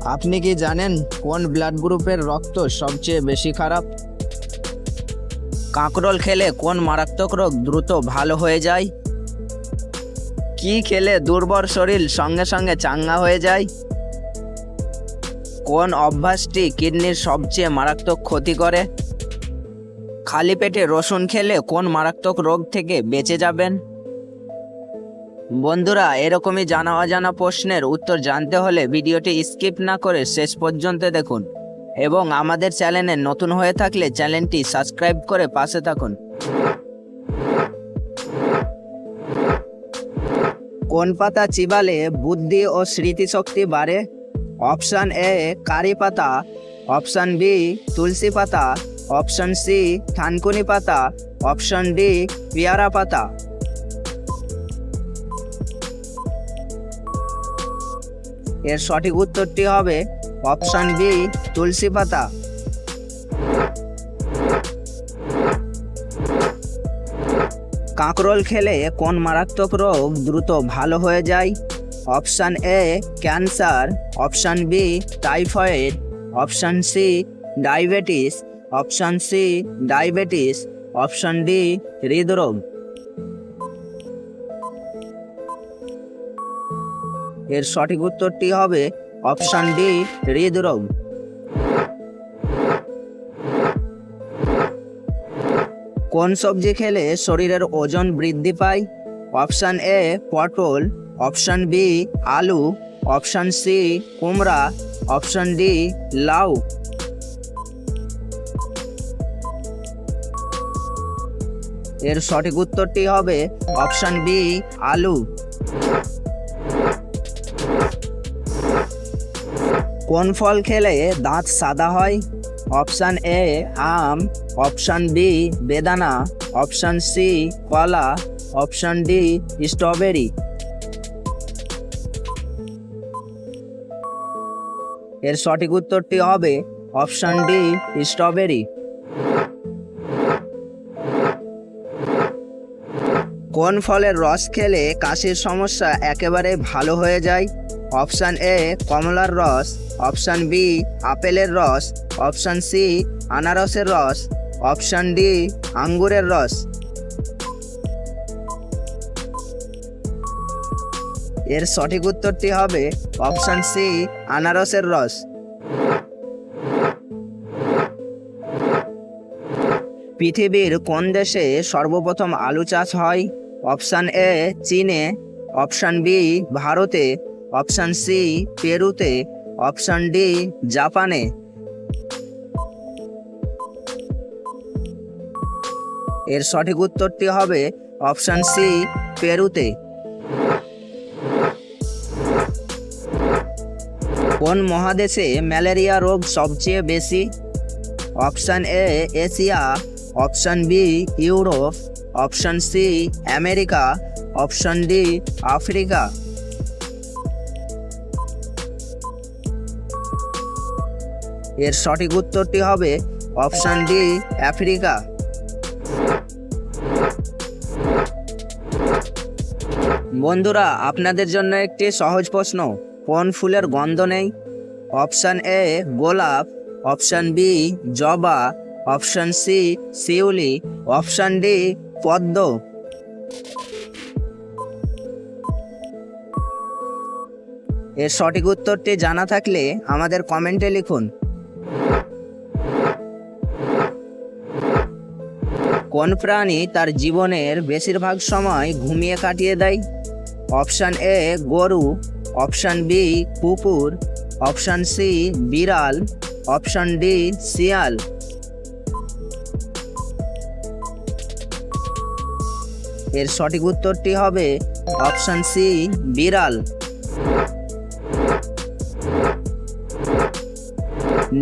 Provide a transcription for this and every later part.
আপনি কি জানেন কোন ব্লাড গ্রুপের রক্ত সবচেয়ে বেশি খারাপ? কাঁকরোল খেলে কোন মারাত্মক রোগ দ্রুত ভালো হয়ে যায়? কি খেলে দুর্বল শরীর সঙ্গে সঙ্গে চাঙ্গা হয়ে যায়? কোন অভ্যাসটি কিডনির সবচেয়ে মারাত্মক ক্ষতি করে? খালি পেটে রসুন খেলে কোন মারাত্মক রোগ থেকে বেঁচে যাবেন? বন্ধুরা, এরকমই জানা অজানা প্রশ্নের উত্তর জানতে হলে ভিডিওটি স্কিপ না করে শেষ পর্যন্ত দেখুন এবং আমাদের চ্যানেলে নতুন হয়ে থাকলে চ্যানেলটি সাবস্ক্রাইব করে পাশে থাকুন। কোন পাতা চিবালে বুদ্ধি ও স্মৃতিশক্তি বাড়ে? অপশান এ কারি পাতা, অপশান বি তুলসী পাতা, অপশান সি থানকুনি পাতা, অপশান ডি পেয়ারা পাতা। এর সঠিক উত্তরটি হবে অপশান বি তুলসী পাতা। কাঁকরোল খেলে কোন মারাত্মক রোগ দ্রুত ভালো হয়ে যায়? Option A cancer, option B typhoid, option C diabetes, option C diabetes, option D হৃদরোগ। এর সঠিক উত্তরটি হবে অপশান ডি হৃদরোগ। কোন সবজি খেলে শরীরের ওজন বৃদ্ধি পায়? অপশান এ পটল, অপশান বি আলু, অপশান সি কুমড়া, অপশান ডি লাউ। এর সঠিক উত্তরটি হবে অপশান বি আলু। কোন ফল খেলে দাঁত সাদা হয়? অপশান এ আম, অপশান বি বেদানা, অপশান সি কলা, অপশান ডি স্ট্রবেরি। এর সঠিক উত্তরটি হবে অপশান ডি স্ট্রবেরি। কোন ফলের রস খেলে কাশির সমস্যা একেবারে ভালো হয়ে যায়? অপশান এ কমলার রস, অপশান বি আপেলের রস, অপশান সি আনারসের রস, অপশান ডি আঙ্গুরের রস। এর সঠিক উত্তরটি হবে অপশান সি আনারসের রস। পৃথিবীর কোন দেশে সর্বপ্রথম আলু চাষ হয়? অপশান এ চীনে, অপশান বি ভারতে, অপশান সি পেরুতে, অপশান ডি জাপানে। এর সঠিক উত্তরটি হবে অপশান সি পেরুতে। কোন মহাদেশে ম্যালেরিয়া রোগ সবচেয়ে বেশি? Option A Asia, option B Europe, option C America, option D Africa. এর সঠিক উত্তরটি হবে অপশান ডি আফ্রিকা। বন্ধুরা, আপনাদের জন্য একটি সহজ প্রশ্ন। কোন ফুলের গন্ধ নেই? অপশান এ গোলাপ, অপশান বি জবা, অপশান সি শিউলি, অপশান ডি পদ্ম। এর সঠিক উত্তরটি জানা থাকলে আমাদের কমেন্টে লিখুন। কোন প্রাণী তার জীবনের বেশিরভাগ সময় ঘুমিয়ে কাটিয়ে দেয়? অপশান এ গরু, অপশান বি কুকুর, অপশান সি বিড়াল, অপশান ডি শিয়াল। এর সঠিক উত্তরটি হবে অপশান সি বিড়াল।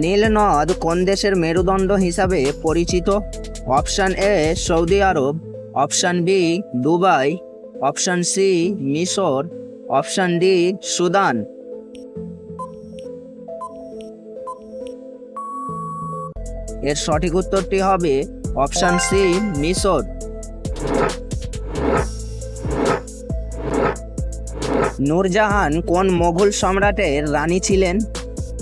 নীল নদ কোন দেশের মেরুদণ্ড হিসাবে পরিচিত? অপশান এ সৌদি আরব, option B Dubai, option C মিশর, অপশান ডি সুদান। এর সঠিক উত্তরটি হবে অপশান সি মিশর। নূরজাহান কোন মোগল সম্রাটের রানী ছিলেন?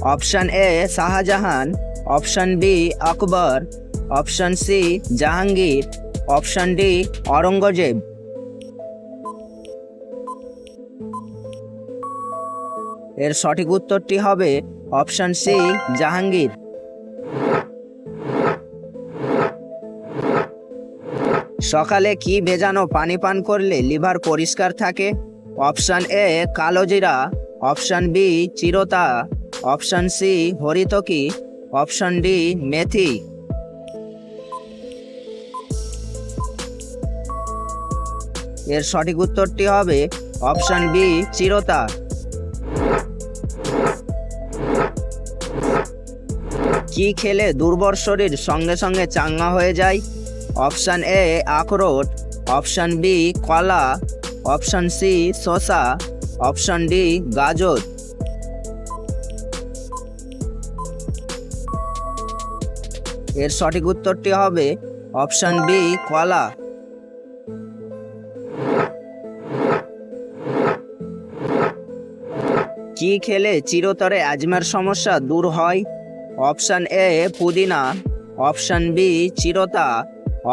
Option A Shahjahan, option B Akbar, option C Jahangir, option D Aurangzeb. এর সঠিক উত্তরটি হবে অপশান সি জাহাঙ্গীর। সকালে কি ভেজানো পানি পান করলে লিভার পরিষ্কার থাকে? অপশান এ কালোজিরা, অপশান বি চিরতা, অপশান সি হরিতকি, অপশান ডি মেথি। এর সঠিক উত্তরটি হবে অপশান বি চিরতা। কি খেলে দুর্বল শরীর সঙ্গে সঙ্গে চাঙ্গা হয়ে যায়? অপশান এ আখরোট, অপশান বি কলা, অপশান সি শসা, অপশান ডি গাজর। এর সঠিক উত্তরটি হবে অপশান বি কলা। কি খেলে চিরতরে অ্যাজমার সমস্যা দূর হয়? অপশান এ পুদিনা, অপশান বি চিরতা,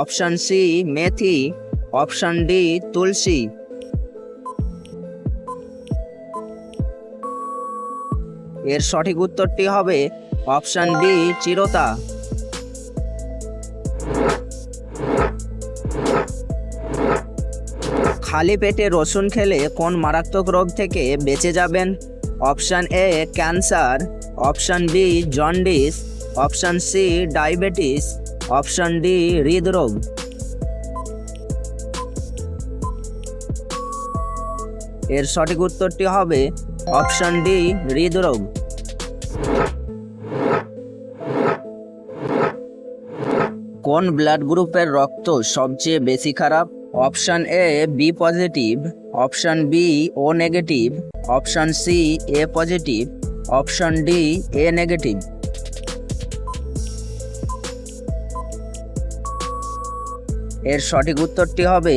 অপশান সি মেথি, অপশান ডি তুলসী। এর সঠিক উত্তরটি হবে অপশান বি চিরতা। খালি পেটে রসুন খেলে কোন মারাত্মক রোগ থেকে বেঁচে যাবেন? Option A cancer, option B jaundice, option C diabetes, option D হৃদরোগ। এর সঠিক উত্তরটি হবে অপশান ডি হৃদরোগ। কোন ব্লাড গ্রুপের রক্ত সবচেয়ে বেশি খারাপ? Option A B positive, option B O negative, option C A positive, option D A negative. এর সঠিক উত্তরটি হবে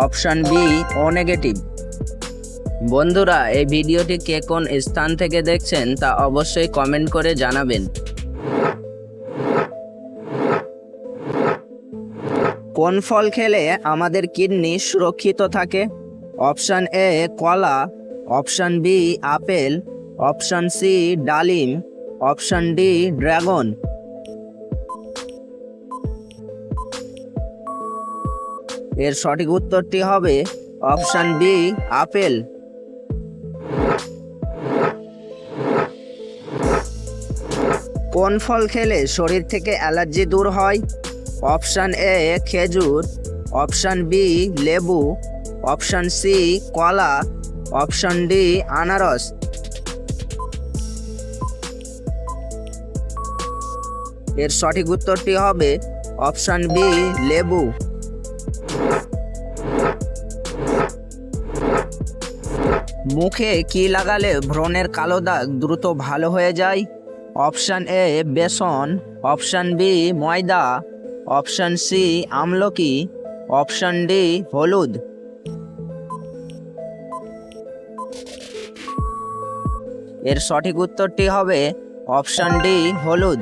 অপশান বি ও নেগেটিভ। বন্ধুরা, এই ভিডিওটি কে কোন স্থান থেকে দেখছেন তা অবশ্যই কমেন্ট করে জানাবেন। কোন ফল খেলে আমাদের কিডনি সুরক্ষিত থাকে? অপশান এ কলা, option B apple, option C ডালিম, অপশান ডি ড্রাগন। এর সঠিক উত্তরটি হবে অপশান বি আপেল। কোন ফল খেলে শরীর থেকে অ্যালার্জি দূর হয়? অপশান এ খেজুর, অপশান বি লেবু, অপশান সি কলা, অপশান ডি আনারস। এর সঠিক উত্তরটি হবে অপশান বি লেবু। মুখে কি লাগালে ব্রণের কালো দাগ দ্রুত ভালো হয়ে যায়? অপশান এ বেসন, অপশান বি ময়দা, অপশান সি আমলকি, অপশান ডি হলুদ। এর সঠিক উত্তরটি হবে অপশান ডি হলুদ।